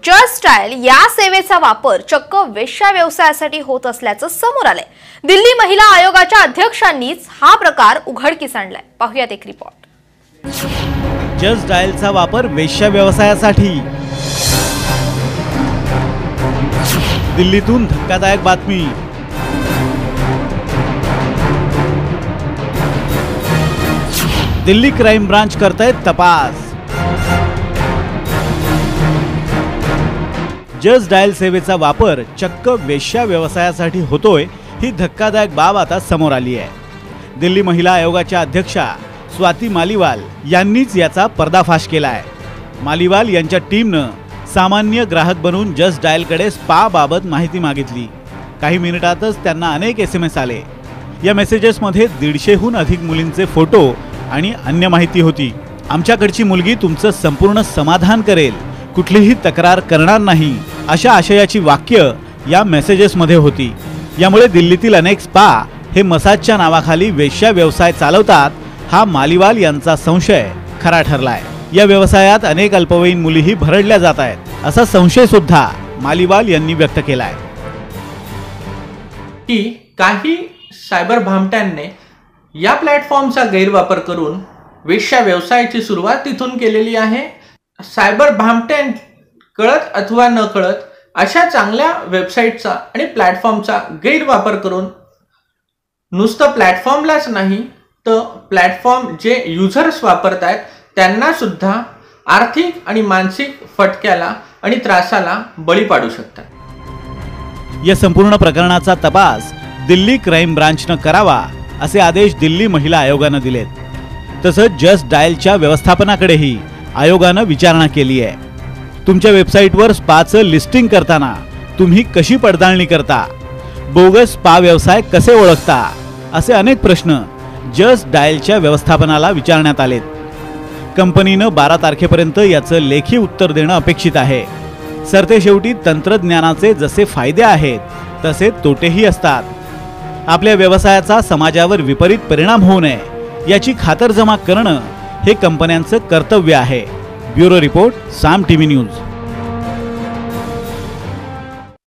Just dial या सेवेचा वापर चक्क वेश्या व्यवसायासाठी होत असल्याचं समोर आलंय। दिल्ली महिला आयोगाच्या अध्यक्षांनीच हा प्रकार उघडकीस आणलाय। पाहूयात एक रिपोर्ट। जस्ट डायलचा वापर वेश्या व्यवसायासाठी। दिल्लीतून धक्कादायक बातमी। दिल्ली क्राइम ब्रांच करतायत तपास। जस्ट डायल सेवेचा वापर चक्क वेश्या व्यवसायासाठी होतोय ही धक्कादायक बाब आता समोर आली आहे। दिल्ली महिला आयोगाच्या अध्यक्षा स्वाती मालीवाल यांनीच याचा पर्दाफाश केलाय। मालीवाल यांच्या टीमनं सामान्य ग्राहक बनून जस्ट डायलकडे स्पा बाबत माहिती मागितली। काही मिनिटातच त्यांना अनेक SMS आले। या मेसेजेसमध्ये 150हून अधिक मुलींचे फोटो आणि अन्य माहिती होती। आमच्याकडची मुलगी तुमचं संपूर्ण समाधान करेल, कुठलीही तक्रार करणार नाही, अशा आशयाची वाक्य या मेसेजेसमध्ये होती। यामुळे दिल्लीतील अनेक स्पा हे मसाजच्या नावाखाली वेश्या व्यवसाय चालवतात हा मालीवाल यांचा संशय खरा ठरलाय। या व्यवसायात अनेक अल्पवयीन मुलीही भरडल्या जात आहेत असा संशय सुद्धा मालीवाल यांनी व्यक्त केलाय। की काही सायबर भामट्यांनी या प्लॅटफॉर्मचा गैरवापर करून वेश्या व्यवसायाची सुरुवात तिथून केलेली आहे। सायबर भामट्यां कळत अथवा न कळत अशा चांगल्या वेबसाईटचा आणि प्लॅटफॉर्मचा गैरवापर करून नुसतं प्लॅटफॉर्मलाच नाही तर प्लॅटफॉर्म जे युजर्स वापरतायत त्यांना सुद्धा आर्थिक आणि मानसिक फटक्याला आणि त्रासाला बळी पाडू शकतात। या संपूर्ण प्रकरणाचा तपास दिल्ली क्राइम ब्रांचनं करावा असे आदेश दिल्ली महिला आयोगानं दिलेत। तसंच जस्ट डायलच्या व्यवस्थापनाकडेही आयोगानं विचारणा केली आहे। तुमच्या वेबसाईटवर स्पाचं लिस्टिंग करताना तुम्ही कशी पडताळणी करता, बोगस स्पा व्यवसाय कसे ओळखता, असे अनेक प्रश्न जस्ट डायलच्या व्यवस्थापनाला विचारण्यात आलेत। कंपनीनं 12 तारखेपर्यंत याचं लेखी उत्तर देणं अपेक्षित आहे। सरतेशेवटी तंत्रज्ञानाचे जसे फायदे आहेत तसे तोटेही असतात। आपल्या व्यवसायाचा समाजावर विपरीत परिणाम होऊ नये याची खातरजमा करणं हे कंपन्यांचं कर्तव्य आहे। ब्युरो रिपोर्ट, साम टीव्ही न्यूज।